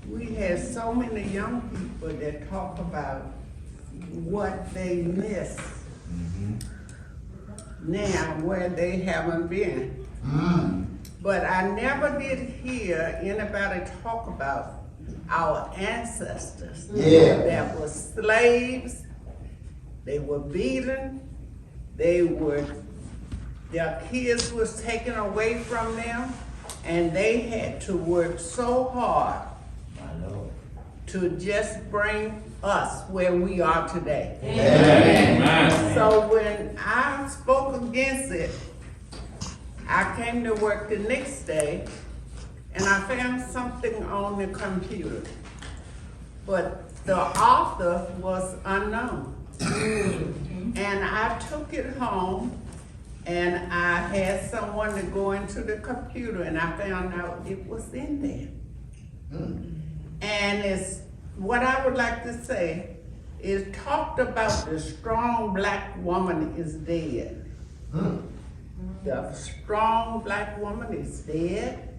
We had so many young people that talk about what they miss now where they haven't been. But I never did hear anybody talk about our ancestors that were slaves. They were beaten. Their kids was taken away from them, and they had to work so hard to just bring us where we are today. Amen. So when I spoke against it, I came to work the next day and I found something on the computer, but the author was unknown. And I took it home and I had someone to go into the computer and I found out it was in there. And it's what I would like to say is talked about the strong black woman is dead. The strong black woman is dead.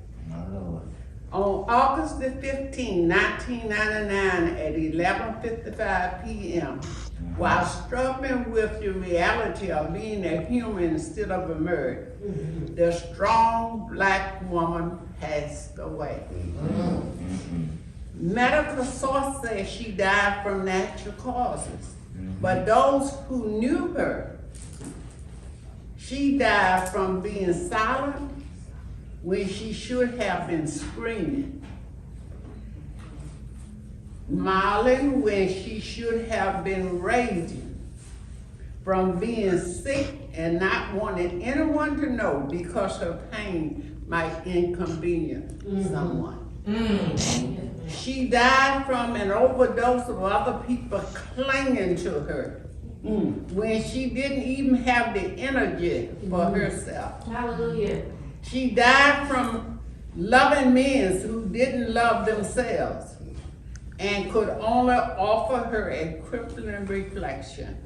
On August the 15th, 1999 at 11:55 p.m., while struggling with the reality of being a human instead of a bird, the strong black woman passed away. Medical source says she died from natural causes, but those who knew her, she died from being silent when she should have been screaming, smiling when she should have been raging, from being sick and not wanting anyone to know because her pain might inconvenience someone. She died from an overdose of other people clinging to her when she didn't even have the energy for herself. Hallelujah. She died from loving men who didn't love themselves and could only offer her a crippling reflection.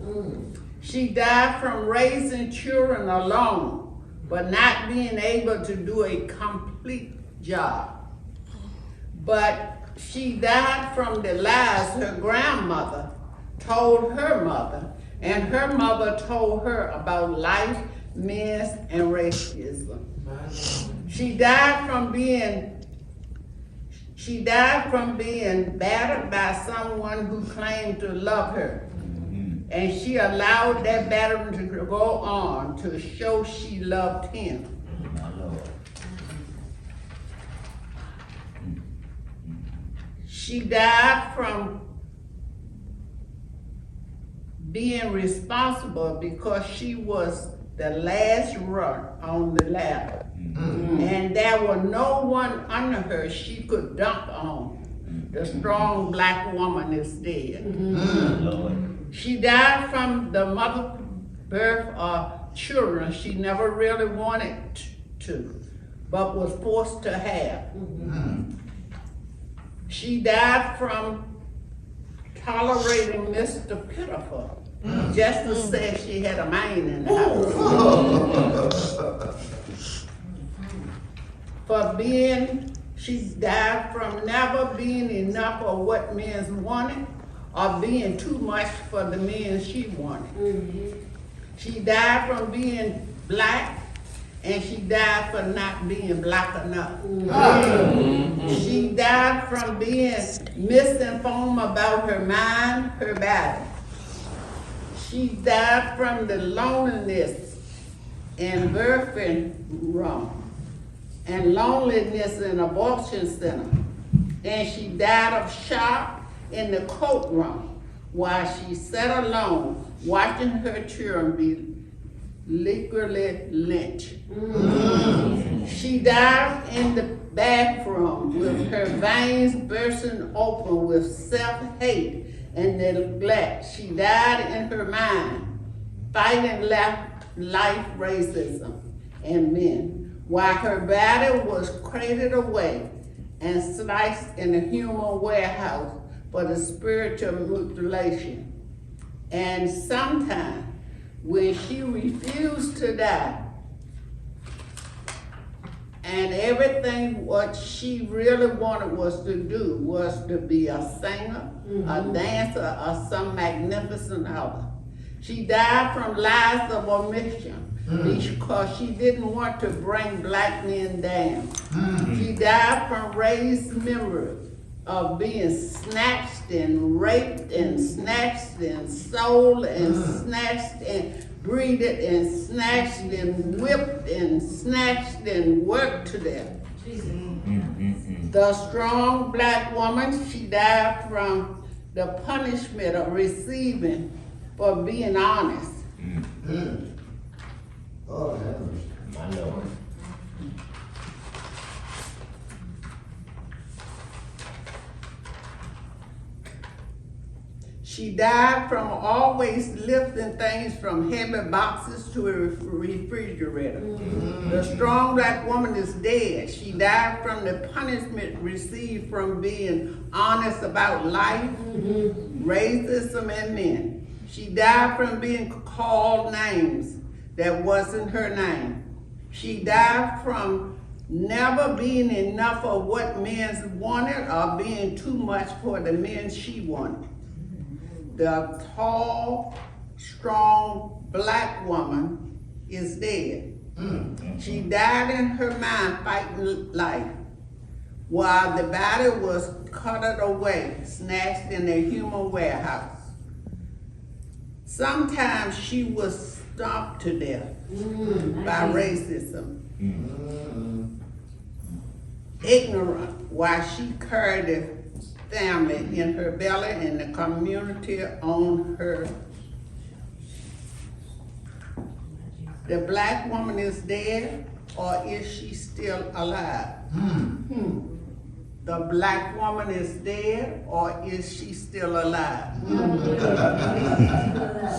She died from raising children alone, but not being able to do a complete job. But she died from the lies her grandmother told her mother, and her mother told her about life, men, and racism. She died from being battered by someone who claimed to love her. And she allowed that battering to go on to show she loved him. She died from being responsible because she was the last rung on the ladder. And there was no one under her she could dump on. The strong black woman is dead. She died from the mother birth of children she never really wanted to, but was forced to have. She died from tolerating Mr. Pitiful, just to say she had a man in the house. She died from never being enough of what men wanted, or being too much for the men she wanted. She died from being black, and she died for not being black enough. She died from being misinformed about her mind, her body. She died from the loneliness in birthing room and loneliness in abortion center. And she died of shock in the courtroom while she sat alone watching her children be legally lynched. She died in the bathroom with her veins bursting open with self-hate and neglect. She died in her mind, fighting life racism and men, while her body was crated away and sliced in a human warehouse for the spiritual mutilation. And sometime when she refused to die And everything what she really wanted was to do was to be a singer, a dancer, or some magnificent other. She died from lives of omission because she didn't want to bring black men down. She died from raised memories of being snatched and raped and snatched and sold and snatched and breeded and snatched and whipped and snatched and worked to death. The strong black woman, she died from the punishment of receiving for being honest. Oh, My Lord. She died from always lifting things from heavy boxes to a refrigerator. The strong black woman is dead. She died from the punishment received from being honest about life, racism, and men. She died from being called names that wasn't her name. She died from never being enough of what men wanted or being too much for the men she wanted. The tall, strong black woman is dead. She died in her mind fighting life, while the body was carted away, snatched in a human warehouse. Sometimes she was stomped to death by racism. Ignorant while she carried the family in her belly and the community on her. The black woman is dead, or is she still alive? The black woman is dead, or is she still alive?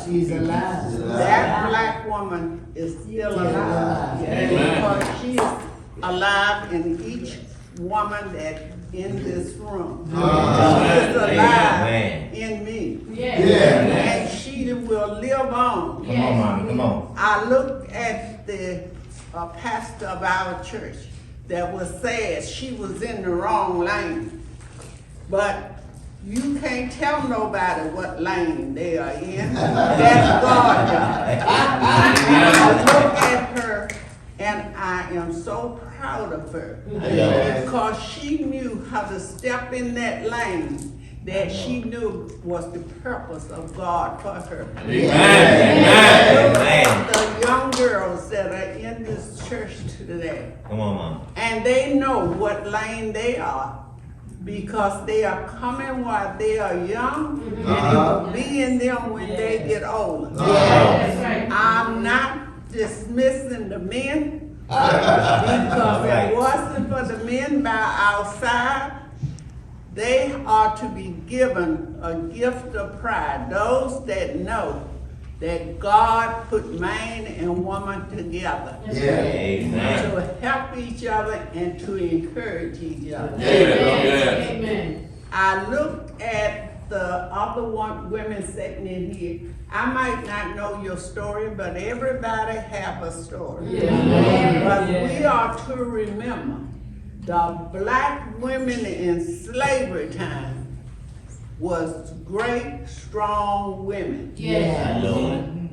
she's alive. That black woman is still alive. Because she is alive in each woman that in this room. She is alive in me. And she will live on. Come on, Mommy, come on. I looked at the pastor of our church that was sad. She was in the wrong lane. But you can't tell nobody what lane they are in. That's God. I look at her and I am so proud of her because she knew how to step in that lane that she knew was the purpose of God for her. Amen. The young girls that are in this church today. Come on, Mom. And they know what lane they are because they are coming while they are young and it will be in them when they get older. I'm not dismissing the men because if it wasn't for the men by our side, they are to be given a gift of pride. Those that know that God put man and woman together to help each other and to encourage each other. Amen. I looked at the other women sitting in here. I might not know your story, but everybody have a story. But we are to remember the black women in slavery time was great, strong women.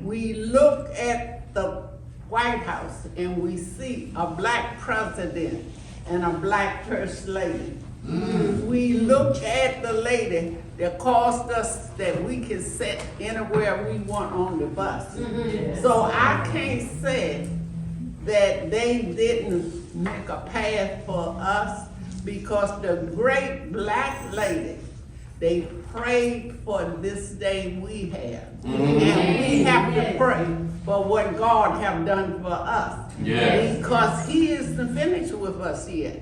We look at the White House and we see a black president and a black first lady. We look at the lady that caused us that we can sit anywhere we want on the bus. So I can't say that they didn't make a path for us because the great black lady, they prayed for this day we have. And we have to pray for what God have done for us. Because he isn't finished with us yet.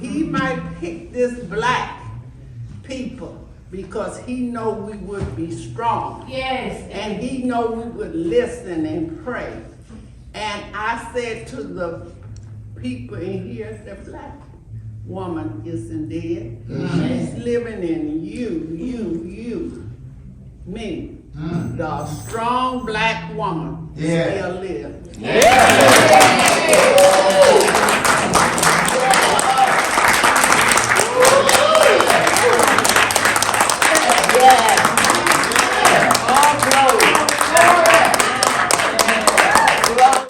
He might pick this black people because he know we would be strong. And he know we would listen and pray. And I said to the people in here, the black woman isn't dead. She's living in you, me. The strong black woman still lives.